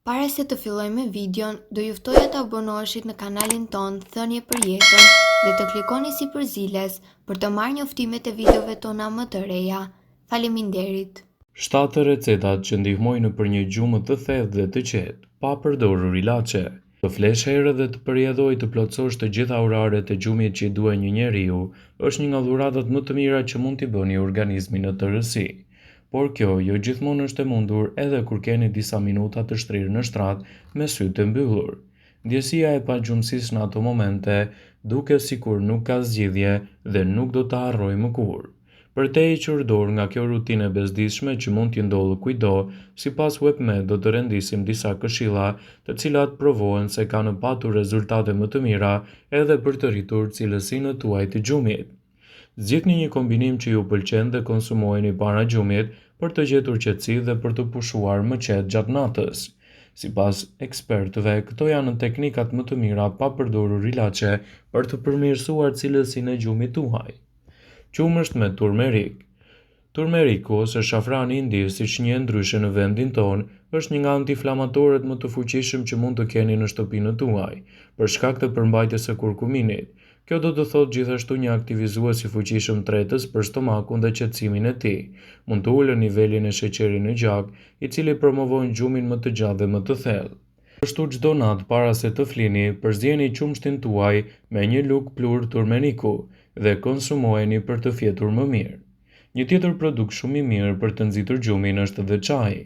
Para se të fillojmë me videon, do ju ftoja të abonoheshit në kanalin ton Thënie për Jetën dhe të klikoni si përziles për të marrë njoftimet e videove tona më të reja. Faleminderit. 7 recetat që ndihmojnë për një gjumë të thellë dhe të qetë, pa përdorur ilaçe. Të flesh herë dhe të përjedhoj të plotësosh të gjitha oraret e gjumit që i duan një njeriu, është një nga dhuratat më të mira që mund t'i bëni organizmi në tërësi. Por kjo jo gjithmonë është e mundur edhe kur keni disa minuta të shtrirë në shtrat me sytë të mbyllur. Ndjesia e pagjumësisë në ato momente duket sikur nuk ka zgjidhje dhe nuk do ta harroj më kurrë. Për te hequr dorë nga kjo rutinë e bezdishme që mund t'i ndodhë kujdo, sipas WebMed do të rendisim disa këshilla, të cilat provohen se kanë patur rezultate më të mira edhe për të rritur cilësinë tuaj të gjumit. Zgjidhni një kombinim që ju pëlqen dhe konsumojeni para gjumit për të gjetur qetësi dhe për të pushuar më qetë gjatë natës. Sipas ekspertëve, këto janë teknikat më të mira pa përdorur ilaçe për të përmirësuar cilësinë e gjumit tuaj. Qumësht me turmerik. Turmeriku ose shafrani indiv, siç njihen ndryshe në vendin tonë, është një nga antiinflamatorët më të fuqishëm që mund të keni në shtëpinë tuaj, për shkak të përmbajtjes së kurkuminit. Kjo do të thotë gjithashtu një aktivizues i fuqishëm tretës për stomakun dhe qetësimin e tij. Mund të ulë nivelin e sheqerit në gjak, i cili promovon gjumin më të gjatë dhe më të thellë. Kështu çdo natë para se të flini, përzieni qumshtin tuaj me një lugë plur turmeriku dhe konsumojeni për të fjetur më mirë. Një tjetër produkt shumë i mirë për të nxitur gjumin është edhe çaji.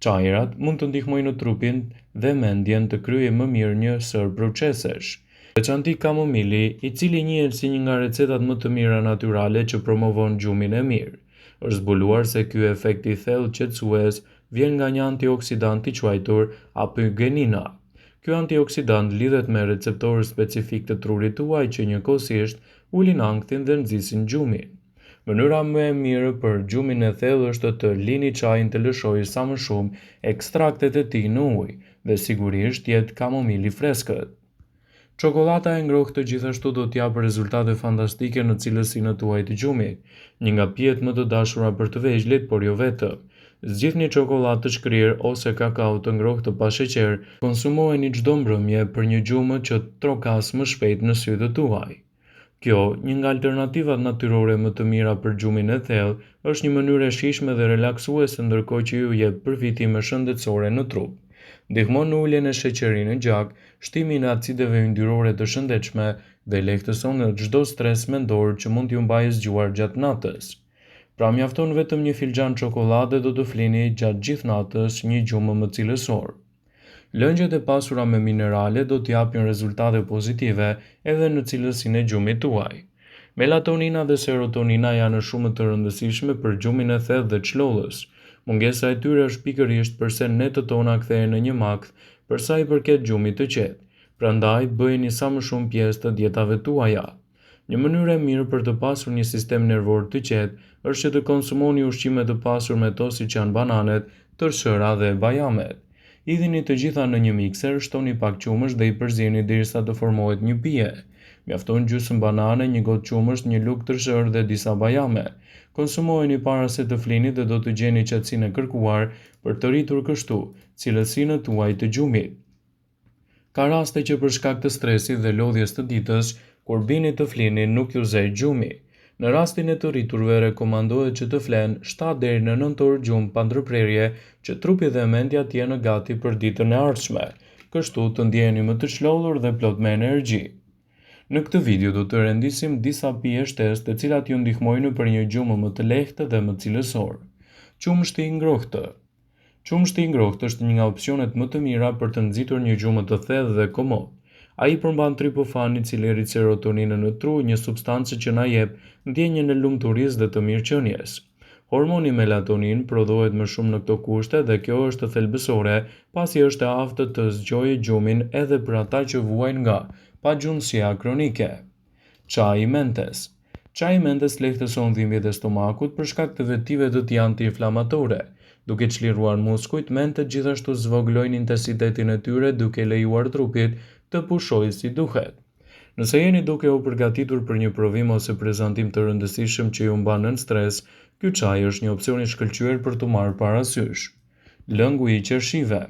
Çajrat mund të ndihmojnë në trupin dhe mendjen të kryejë më mirë një sër procesesh. Veçanti kamomili, i cili njihet si një nga recetat më të mira natyrale që promovon gjumin e mirë. Është zbuluar se ky efekt i thellë qetësues vjen nga një antioksidant i quajtur apogenina. Ky antioksidant lidhet me receptorë specifik të trurit tuaj që njëkohësisht ulin ankthin dhe nxisin gjumin. Mënyra më e mirë për gjumin e thellë është të lini çajin të lëshojë sa më shumë ekstraktet e tij në ujë dhe sigurisht jetë kamomili freskët. Çokolata e ngrohtë gjithashtu do t'japë rezultate fantastike në cilësinë tuaj të gjumit, një nga pijet më të dashura për të vegjëlit, por jo vetëm. Zgjidhni çokoladë të shkrirë ose kakao të ngrohtë pa sheqer, konsumojeni çdo mbrëmje për një gjumë që trokas më shpejt në sytë tuaj. Kjo, një nga alternativat natyrore më të mira për gjumin e thellë, është një mënyrë e shijshme dhe relaksuese ndërkohë që ju jep përfitime shëndetësore në trup. Ndihmon në uljen e sheqerit në gjak, shtimin e acideve yndyrore të shëndetshme dhe lehtëson çdo stres mendor që mund t'ju mbajë zgjuar gjatë natës. Pra mjafton vetëm një filxhan çokoladë do të flini gjatë gjithë natës një gjumë më cilësor. Lëngjet e pasura me minerale do t'japin rezultate pozitive edhe në cilësinë e gjumit tuaj. Melatonina dhe serotonina janë shumë të rëndësishme për gjumin e thellë dhe çlollës. Mungesa e tyre është pikërisht përse netët tona kthehen në një makth për sa i përket gjumit të qetë. Prandaj bëjeni sa më shumë pjesë të dietave tuaja. Një mënyrë e mirë për të pasur një sistem nervor të qetë është që të konsumoni ushqime të pasur me to siç janë bananet, tërshëra dhe bajamet. Hidhini të gjitha në një mikser, shtoni pak qumësht dhe i përzieni derisa të formohet një pije. Mjafton gjysmë banane, një gotë qumësht, një lugë tërshërë dhe disa bajame. Konsumojeni para se të flini dhe do të gjeni qetësinë e kërkuar për të rritur kështu cilësinë tuaj të gjumit. Ka raste që për shkak të stresit dhe lodhjes të ditës, kur bini të flini nuk ju zej gjumi. Në rastin e të rriturve rekomandohet që të flenë 7 deri në 9 orë gjumë pa ndërprerje që trupi dhe mendja të jenë gati për ditën e ardhshme. Kështu të ndjeheni më të çlollur dhe plot me energji. Në këtë video do të rendisim disa pije shtesë të cilat ju ndihmojnë për një gjumë më të lehtë dhe më cilësor. Qumshti i ngrohtë. Qumshti i ngrohtë është një nga opsionet më të mira për të nxitur një gjumë të thellë dhe komod. Ai përmban triptofan, i cili rrit serotoninën në tru, një substancë që na jep ndjenjën e lumturisë dhe të mirëqenies. Hormoni melatonin prodhohet më shumë në këto kushte dhe kjo është thelbësore, pasi është e aftë të zgjojë gjumin edhe për ata që vuajnë nga pagjumësia kronike. Çaji mentes. Çaji mentes lehtëson dhimbjet e stomakut për shkak të vetive të tij antiinflamatore. Duke çliruar muskujt, mentët gjithashtu zvogëlojnë intensitetin e tyre duke lejuar trupit të pushojë si duhet. Nëse jeni duke u përgatitur për një provim ose prezantim të rëndësishëm që ju mban nën stres, ky çaj është një opsion i shkëlqyer për t'u marrë parasysh. Lëngu i qershive.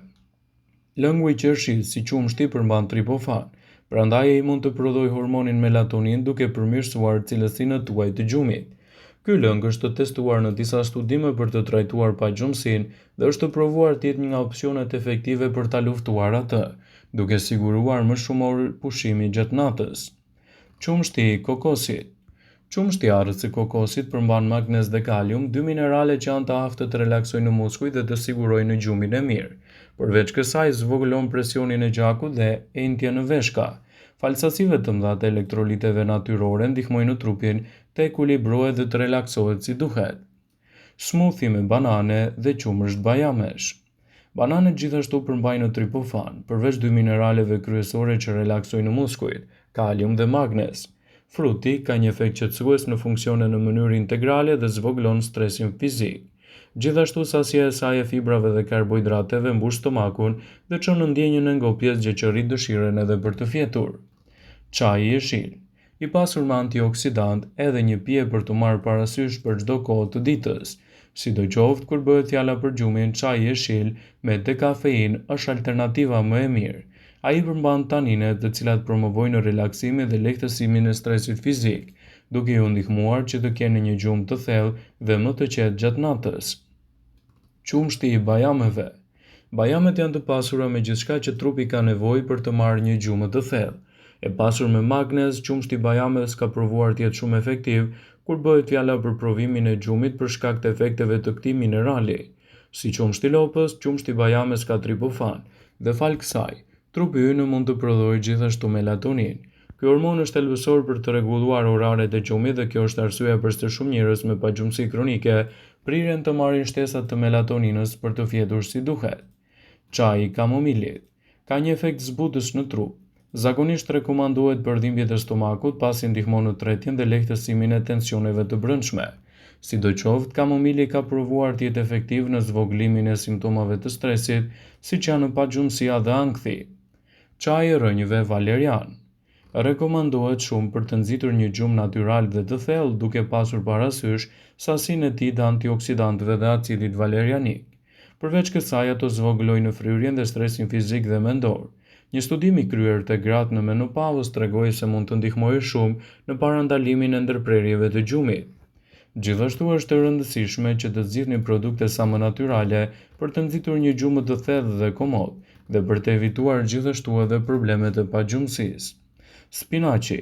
Lëngu i qershit si qumshti përmban triptofan, prandaj ai mund të prodhojë hormonin melatonin duke përmirësuar cilësinë tuaj të gjumit. Ky lëng është testuar në disa studime për të trajtuar pagjumësinë dhe është provuar të jetë një nga opsionet efektive për ta luftuar atë, duke siguruar më shumë orë pushimi gjatë natës. Qumshti i kokosit. Qumshti i arrët së kokosit përmban magnez dhe kalium, dy minerale që janë të aftë të relaksojnë muskuj dhe të sigurojnë gjumin e mirë. Përveç kësaj, zvogëlon presionin e gjakut dhe entjen në veshka. Falsasive të mëdha të elektroliteve natyrore ndihmojnë trupin të ekuilibrohet dhe të relaksohet si duhet. Smoothie me banane dhe qumësht bajamesh. Bananet gjithashtu përmbajnë triptofan, përveç dy mineraleve kryesore që relaksojnë muskujt, kalium dhe magnez. Fruti ka një efekt qetësues në funksione në mënyrë integrale dhe zvogëlon stresin fizik. Gjithashtu sasia e saj e fibrave dhe karbohidrateve mbush stomakun dhe çon në ndjenjën e ngopjes gjë që rrit dëshirën edhe për të fjetur. Çaji i jeshil. I pasur me antioksidant edhe një pije për të marrë parasysh për çdo kohë të ditës. Sidoqoftë kur bëhet fjala për gjumin, çaji i jeshil me dekafein është alternativa më e mirë. Ai përmban taninet të cilat promovojnë relaksimin dhe lehtësimin e stresit fizik, duke ju ndihmuar që të keni një gjumë të thellë dhe më të qetë gjatë natës. Qumshti i bajameve. Bajamet janë të pasura me gjithçka që trupi ka nevojë për të marrë një gjumë të thellë. E pasur me magnez, qumshti i bajames ka provuar të jetë shumë efektiv kur bëhet fjala për provimin e gjumit për shkak të efekteve të këtij minerali. Si qumshti i lopës, qumshti i bajames ka triptofan dhe fal kësaj, trupi ynë mund të prodhojë gjithashtu melatonin. Ky hormon është thelbësor për të rregulluar oraret e gjumit dhe kjo është arsyeja pse shumë njerëz me pagjumësi kronike prirën të marrin shtesat të melatoninës për të fjetur si duhet. Çaji i kamomilit ka një efekt zbutës në trup. Zakonisht rekomandohet për dhimbjet e stomakut pasi ndihmon në tretjen dhe lehtësimin e tensioneve të brendshme. Sidoqoftë, kamomili ka provuar të jetë efektiv në zvogëlimin e simptomave të stresit, siç janë pagjumësia dhe ankthi. Çaji i rrënjëve valerian. Rekomandohet shumë për të nxitur një gjumë natyral dhe të thellë duke pasur parasysh sasinë e tij të antioksidantëve dhe acidit valerianik. Përveç kësaj, ato zvogëlojnë fryrjen dhe stresin fizik dhe mendor. Një studim i kryer te gratë në menopauzë tregoi se mund të ndihmojë shumë në parandalimin e ndërprerjeve të gjumit. Gjithashtu është e rëndësishme që të zgjidhni produkte sa më natyrale për të nxitur një gjumë të thellë dhe komod dhe për të evituar gjithashtu edhe problemet e pagjumësisë. Spinaçi.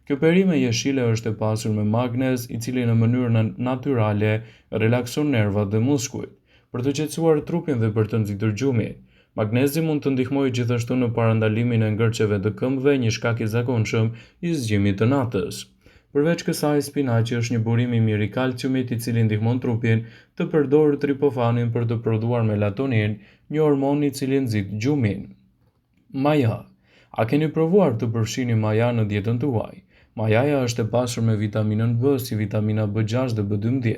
Kjo perime jeshile është e pasur me magnez, i cili në mënyrë natyrale relakson nervat dhe muskujt, për të qetësuar trupin dhe për të nxitur gjumin. Magnezi mund të ndihmojë gjithashtu në parandalimin e ngërçeve të këmbëve, një shkak i zakonshëm i zgjimit të natës. Përveç kësaj, spinaçi është një burim i mirë i kalciumit, i cili ndihmon trupin të përdorë triptofanin për të prodhuar melatonin, një hormon i cili nxit gjumin. Maja. A keni provuar të përfshini maja në dietën tuaj? Majaja është e pasur me vitaminën B, si vitamina B6 dhe B12.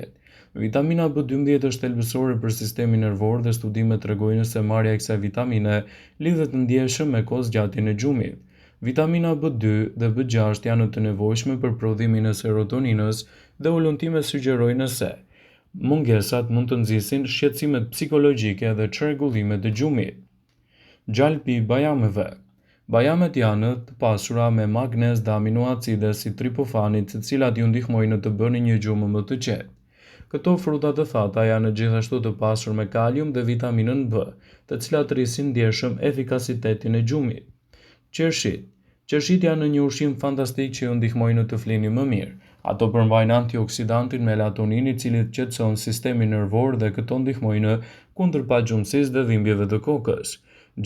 Vitamina B12 është thelbësore për sistemin nervor dhe studimet tregojnë se marrja e kësaj vitamine lidhet ndjeshëm me kohëzgjatjen e gjumit. Vitamina B2 dhe B6 janë të nevojshme për prodhimin e serotoninës dhe ulëntimet sugjerojnë se mungesat mund të nxisin shqetësimet psikologjike dhe çrregullimet e gjumit. Gjalpi i bajameve. Bajamet janë të pasura me magnez dhe aminoacide si triptofani, të cilat ju ndihmojnë të bëni një gjumë më të qetë. Këto fruta të thata janë gjithashtu të pasur me kalium dhe vitaminën B, të cilat rrisin ndjeshëm efikasitetin e gjumit. Qershit. Qershit janë një ushqim fantastik që ju ndihmojnë të flini më mirë. Ato përmbajnë antioksidantin melatonin, i cili qetëson sistemin nervor dhe këto ndihmojnë kundër pagjumësisë dhe dhimbjeve të kokës.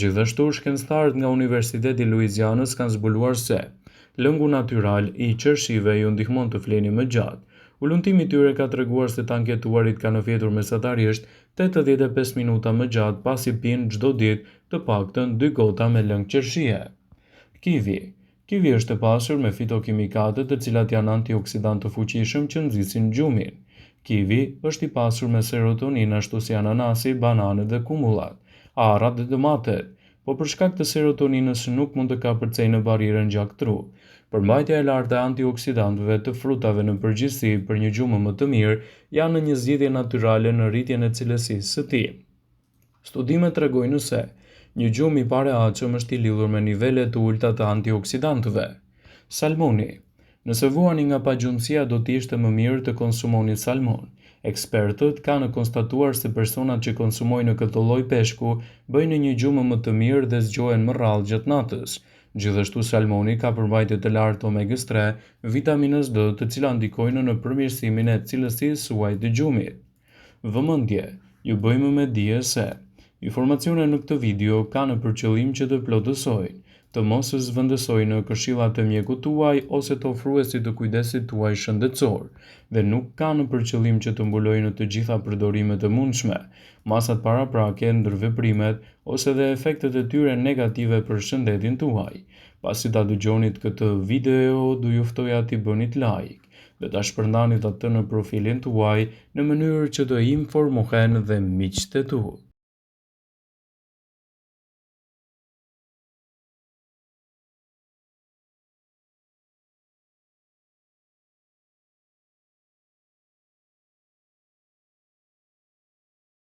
Gjithashtu, shkencëtarët nga Universiteti Louisianës kanë zbuluar se lëngu natyral i qershive ju ndihmon të flini më gjatë. Ulëntimi i tyre ka treguar se të anketuarit kanë fjetur mesatarisht 85 minuta më gjatë pasi pinë çdo ditë të paktën 2 gota me lëng qershie. Kivi. Kivi është e pasur me fitokimikate të cilat janë antioksidantë të fuqishëm që nxisin gjumin. Kivi është i pasur me serotonin ashtu si ananasi, bananet dhe kumullat, arrat dhe domatet, po për shkak të serotoninës nuk mund të kapërcejë në barierën gjak-tru. Përmbajtja e lartë e antioksidantëve të frutave në përgjithësi për një gjumë më të mirë janë një zgjidhje natyrale në rritjen e cilësisë së tij. Studimet tregojnë se Një gjumë i parehatshëm është i lidhur me nivele të ulta të antioksidantëve. Salmoni. Nëse vuani nga pagjumësia do të ishte më mirë të konsumoni salmon. Ekspertët kanë konstatuar se personat që konsumojnë këtë lloj peshku bëjnë një gjumë më të mirë dhe zgjohen më rrallë gjatë natës. Gjithashtu salmoni ka përmbajtje të lartë omegës 3, vitaminës D, të cilat ndikojnë në përmirësimin e cilësisë së huaj të gjumit. Vëmendje, ju bëjmë me dije se informacionet në këtë video kanë për qëllim që të plotësojnë, të mos zhvendësojnë këshillat e mjekut tuaj ose të ofruesit të kujdesit tuaj shëndetësor dhe nuk kanë për qëllim që të mbulojnë të gjitha përdorimet e mundshme, masat paraprake, ndërveprimet ose dhe efektet e tyre negative për shëndetin tuaj. Pasi ta dëgjonit këtë video, do ju ftoja t'i bënit like dhe ta shpërndanit atë në profilin tuaj në mënyrë që të informohen dhe miqtë e tu.